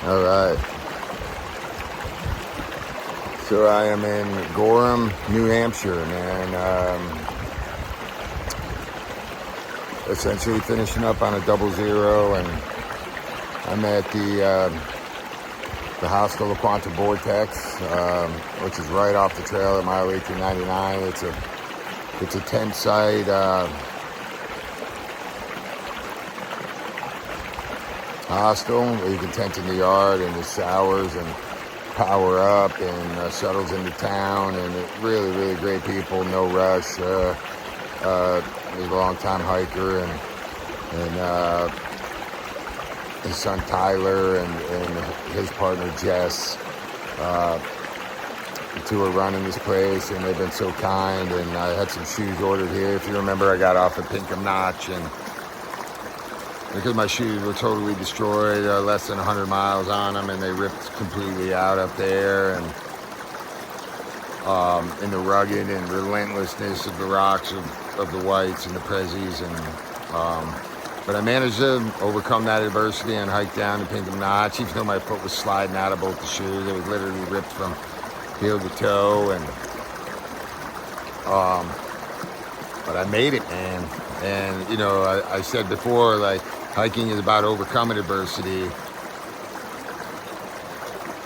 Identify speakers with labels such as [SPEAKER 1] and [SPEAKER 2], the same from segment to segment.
[SPEAKER 1] All right. So I am in Gorham, New Hampshire, man. Essentially finishing up on a 00, and I'm at the hostel of Quantum Vortex, which is right off the trail at mile 1899. It's a tent site. Hostel where you can tent in the yard, and there's showers and power up, and shuttles into town, and really, really great people. No rush. There's a long-time hiker and his son Tyler and his partner Jess. The two are running this place, and they've been so kind. And I had some shoes ordered here. If you remember, I got off at Pinkham Notch, and because my shoes were totally destroyed, less than 100 miles on them, and they ripped completely out up there, and in the rugged and relentlessness of the rocks of the whites and the prezzies, and but I managed to overcome that adversity and hike down to Pinkham Notch, even though my foot was sliding out of both the shoes. It was literally ripped from heel to toe, and but I made it, man. And you know, I said before, like, hiking is about overcoming adversity,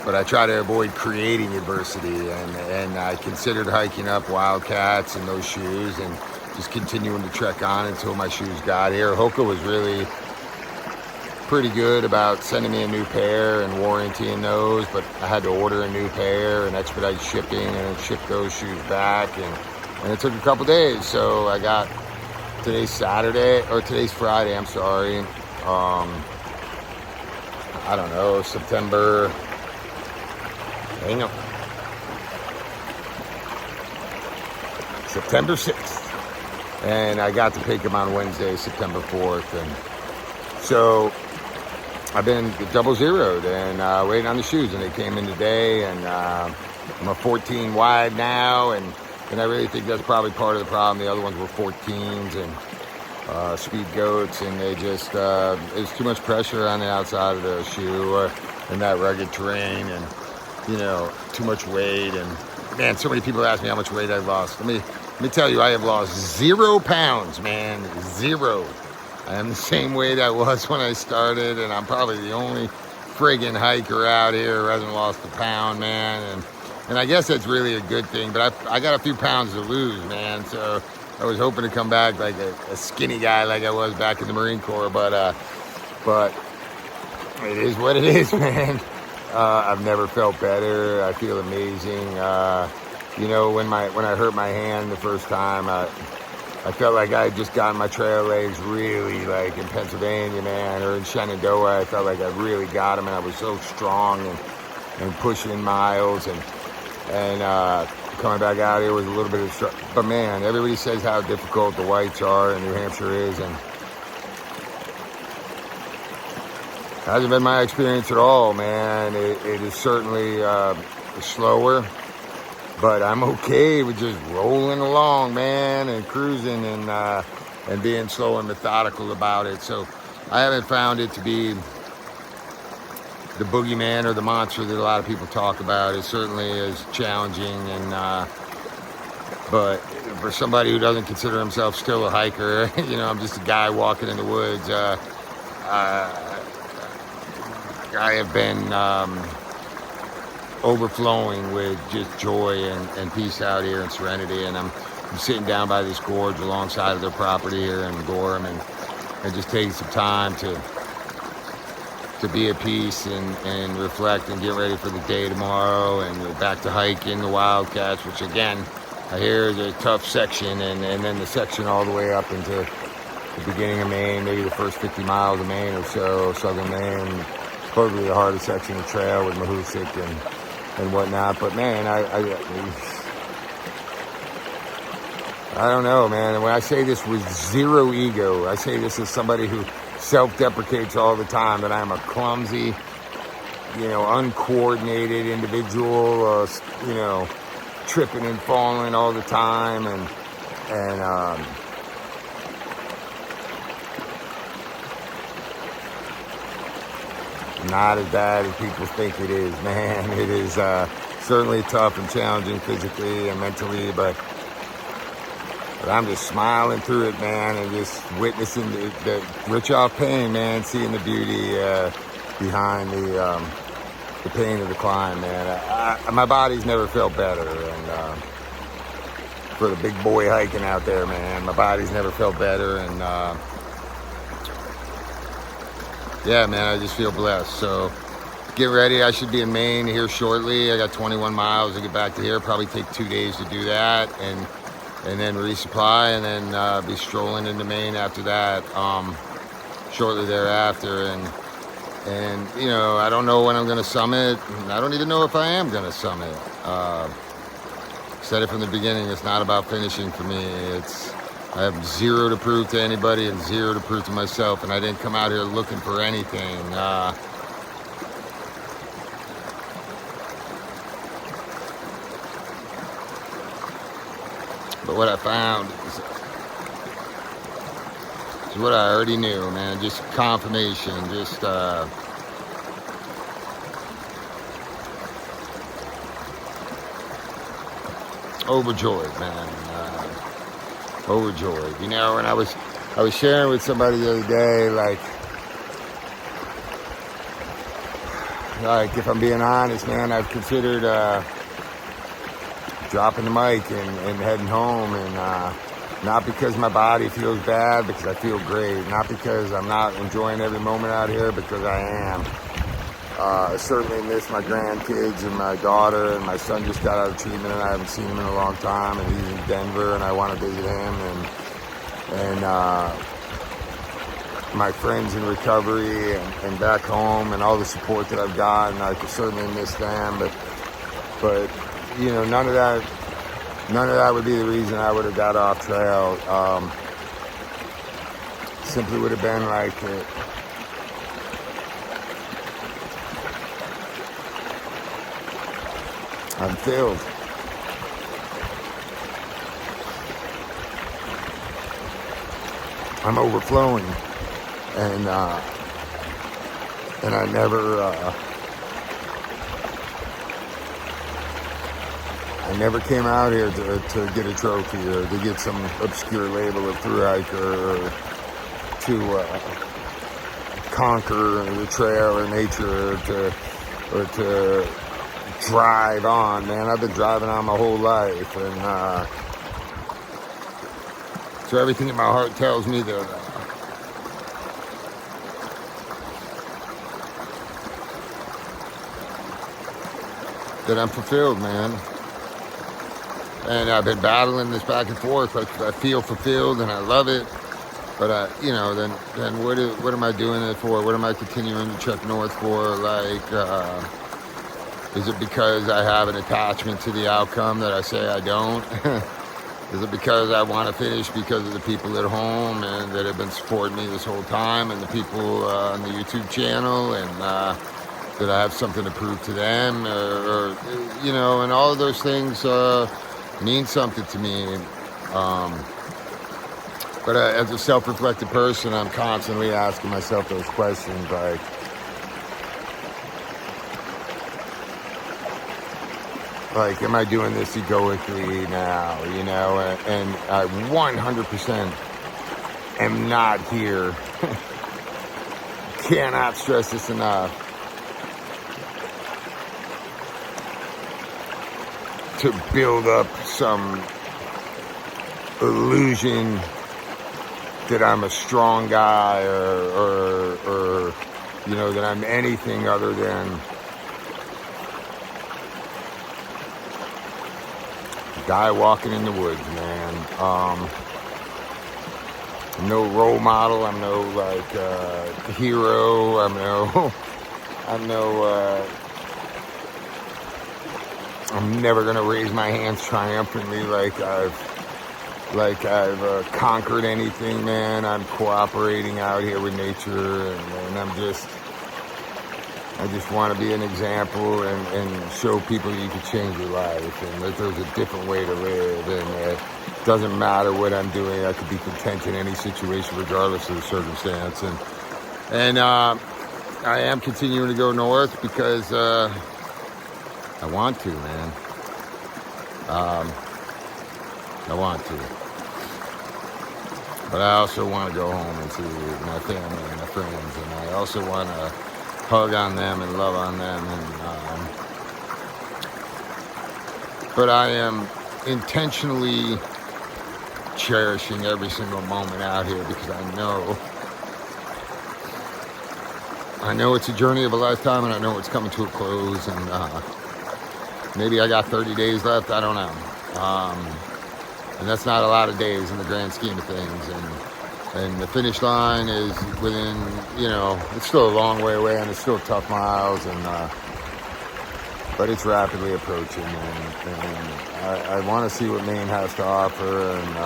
[SPEAKER 1] but I try to avoid creating adversity, and I considered hiking up Wildcats in those shoes and just continuing to trek on until my shoes got here. Hoka was really pretty good about sending me a new pair and warrantying those, but I had to order a new pair and expedite shipping and then ship those shoes back, and it took a couple days. So I got, today's Friday, I'm sorry. I don't know, September 6th. And I got to pick them on Wednesday, September 4th. And so I've been 00'd and waiting on the shoes, and they came in today, and I'm a 14 wide now, and I really think that's probably part of the problem. The other ones were 14s and speed goats, and they just there's too much pressure on the outside of the shoe in that rugged terrain, and you know, too much weight. And man, so many people ask me how much weight I've lost. Let me tell you, I have lost 0 pounds, man. 0. I am the same weight I was when I started, and I'm probably the only friggin' hiker out here who hasn't lost a pound, man. And I guess that's really a good thing, but I got a few pounds to lose, man. So I was hoping to come back like a skinny guy like I was back in the Marine Corps, but it is what it is, man. I've never felt better. I feel amazing. You know, when I hurt my hand the first time, I felt like I had just gotten my trail legs really, like in Pennsylvania, man, or in Shenandoah. I felt like I really got them, and I was so strong and pushing miles, and coming back out here was a little bit of struggle. But man, everybody says how difficult the whites are and New Hampshire is, and it hasn't been my experience at all, man. It is certainly slower, but I'm okay with just rolling along, man, and cruising and being slow and methodical about it. So I haven't found it to be the boogeyman or the monster that a lot of people talk about. It certainly is challenging, and but for somebody who doesn't consider himself still a hiker, you know, I'm just a guy walking in the woods. I have been overflowing with just joy and peace out here and serenity, and I'm sitting down by this gorge alongside of their property here in Gorham, and just taking some time to be at peace and reflect and get ready for the day tomorrow, and go back to hiking the Wildcats, which again I hear is a tough section, and then the section all the way up into the beginning of Maine, maybe the first 50 miles of Maine or so, southern Maine, supposedly the hardest section of trail with Mahoosuc and whatnot. But man, I don't know, man. And when I say this with zero ego, I say this as somebody who self-deprecates all the time, that I'm a clumsy, you know, uncoordinated individual, you know, tripping and falling all the time, and not as bad as people think it is, man. It is certainly tough and challenging physically and mentally, but I'm just smiling through it, man, and just witnessing the rich off pain, man, seeing the beauty behind the pain of the climb, man. My body's never felt better, and for the big boy hiking out there, man, my body's never felt better, and yeah, man, I just feel blessed. So get ready. I should be in Maine here shortly. I got 21 miles to get back to here. Probably take 2 days to do that, and then resupply, and then be strolling into Maine after that, shortly thereafter. And you know, I don't know when I'm going to summit. I don't even know if I am going to summit. Said it from the beginning. It's not about finishing for me. I have zero to prove to anybody and zero to prove to myself. And I didn't come out here looking for anything. But what I found is what I already knew, man. Just confirmation, just overjoyed, man. Overjoyed. You know, and I was sharing with somebody the other day, like if I'm being honest, man, I've considered dropping the mic and heading home, and not because my body feels bad, because I feel great, not because I'm not enjoying every moment out here, because I am. I certainly miss my grandkids and my daughter, and my son just got out of treatment and I haven't seen him in a long time, and he's in Denver and I want to visit him, and my friends in recovery and back home and all the support that I've gotten. I could certainly miss them, but you know, none of that would be the reason I would have got off trail. Simply would have been like I'm filled. I'm overflowing, and I never came out here to get a trophy or to get some obscure label of Thru Hike or to conquer the trail or nature or to drive on, man. I've been driving on my whole life, and so everything in my heart tells me that I'm fulfilled, man. And I've been battling this back and forth. Like, I feel fulfilled and I love it, but you know, then what am I doing it for? What am I continuing to trek north for? Like, is it because I have an attachment to the outcome that I say I don't? Is it because I want to finish because of the people at home and that have been supporting me this whole time, and the people on the YouTube channel, and that I have something to prove to them, or you know, and all of those things mean something to me. But as a self-reflective person, I'm constantly asking myself those questions, like, am I doing this egoically now, you know? And I 100% am not here. Cannot stress this enough. To build up some illusion that I'm a strong guy, or you know, that I'm anything other than guy walking in the woods, man. I'm no role model. I'm no hero. I'm never gonna raise my hands triumphantly like I've conquered anything, man. I'm cooperating out here with nature, and I just want to be an example and show people you can change your life, and that there's a different way to live, and it doesn't matter what I'm doing. I could be content in any situation regardless of the circumstance, and I am continuing to go north because I want to, man. I want to. But I also want to go home and see my family and my friends, and I also want to hug on them and love on them. And but I am intentionally cherishing every single moment out here because I know it's a journey of a lifetime, and I know it's coming to a close, and maybe I got 30 days left, I don't know. And that's not a lot of days in the grand scheme of things, and the finish line is within, it's still a long way away, and it's still tough miles, and but it's rapidly approaching, and I want to see what Maine has to offer, and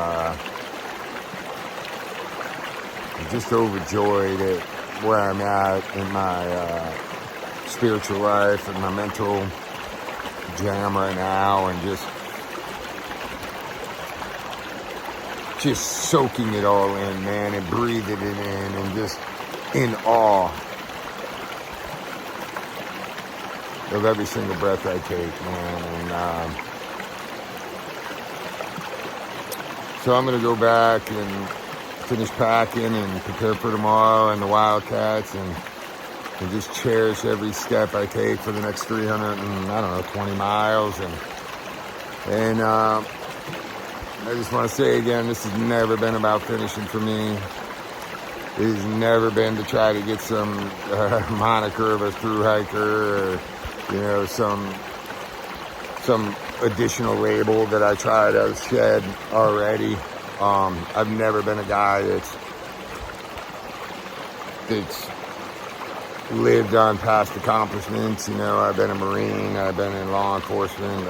[SPEAKER 1] I'm just overjoyed at where I'm at in my spiritual life and my mental jam right now, and just soaking it all in, man, and breathing it in, and just in awe of every single breath I take, man. And so I'm gonna go back and finish packing and prepare for tomorrow and the Wildcats, and just cherish every step I take for the next 20 miles, and I just want to say again, this has never been about finishing for me. It has never been to try to get some moniker of a thru hiker, or some additional label that I try to shed already. I've never been a guy that's lived on past accomplishments. I've been a Marine, I've been in law enforcement,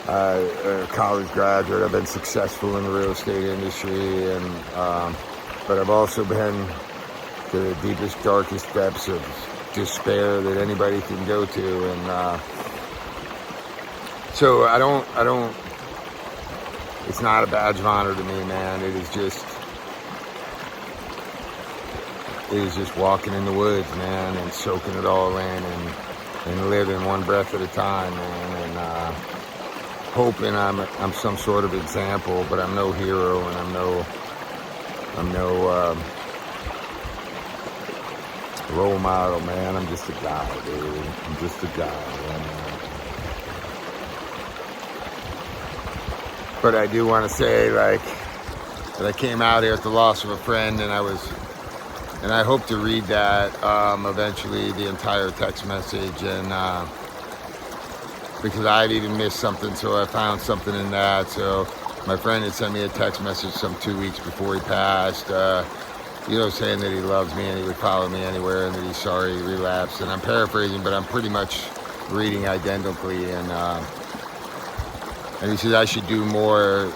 [SPEAKER 1] a college graduate, I've been successful in the real estate industry, and but I've also been to the deepest, darkest depths of despair that anybody can go to, and so I don't, it's not a badge of honor to me, man. It is just walking in the woods, man, and soaking it all in, and living one breath at a time, man, and hoping I'm some sort of example, but I'm no hero, and I'm no role model, man. I'm just a guy, dude. I'm just a guy, man. But I do want to say, that I came out here at the loss of a friend, and I hope to read that eventually, the entire text message, and because I'd even missed something, so I found something in that. So my friend had sent me a text message some 2 weeks before he passed, saying that he loves me and he would follow me anywhere, and that he's sorry he relapsed. And I'm paraphrasing, but I'm pretty much reading identically, and he says I should do more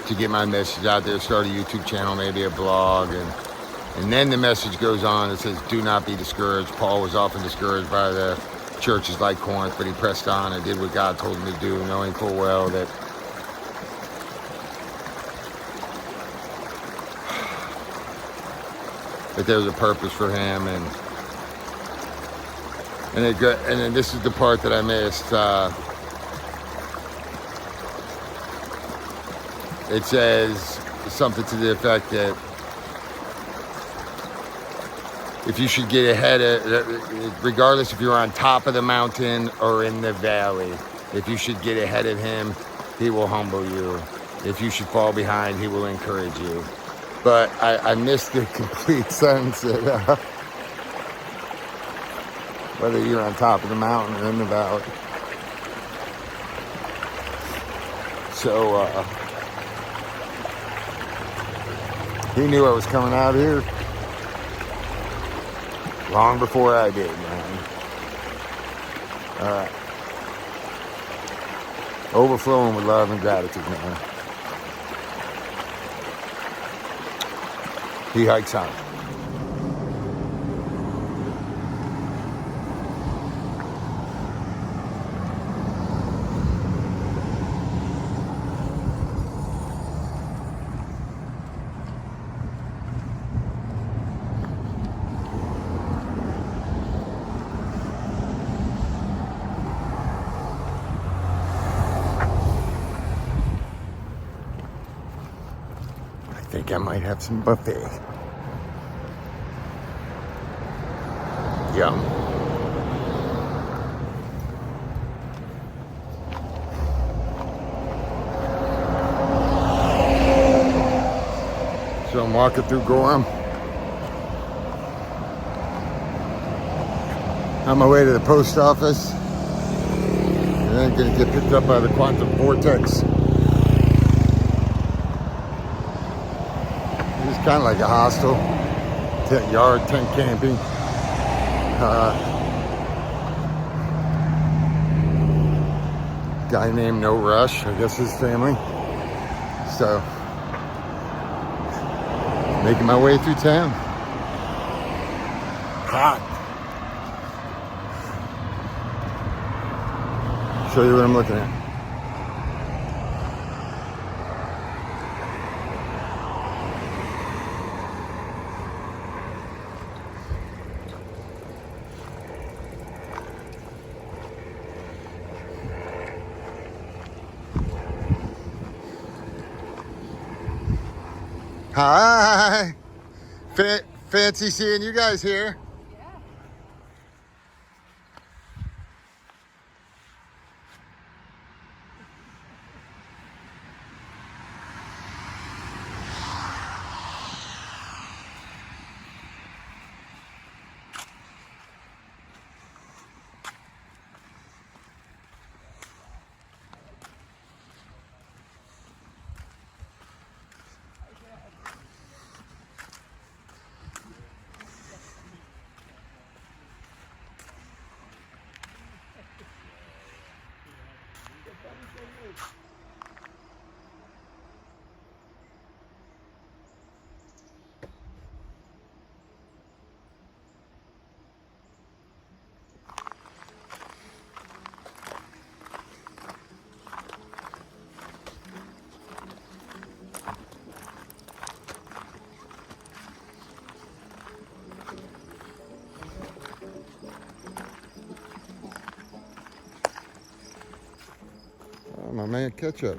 [SPEAKER 1] to get my message out there, start a YouTube channel, maybe a blog, and then the message goes on. It says, do not be discouraged. Paul was often discouraged by the churches like Corinth, but he pressed on and did what God told him to do, knowing full well that there was a purpose for him, and then this is the part that I missed. It says something to the effect that if you should get ahead of, regardless if you're on top of the mountain or in the valley, if you should get ahead of him, he will humble you. If you should fall behind, he will encourage you. But I missed the complete sentence that whether you're on top of the mountain or in the valley. So, he knew I was coming out here long before I did, man. All right. Overflowing with love and gratitude, man. He hikes on. think I might have some buffet. Yum. So I'm walking through Gorham. On my way to the post office. And then gonna get picked up by the Quantum Vortex. It's kind of like a hostel. Tent yard, tent camping. Guy named No Rush, I guess his family. So, making my way through town. Hot. Show you what I'm looking at. Hi. Fancy seeing you guys here. Oh, my man Ketchup.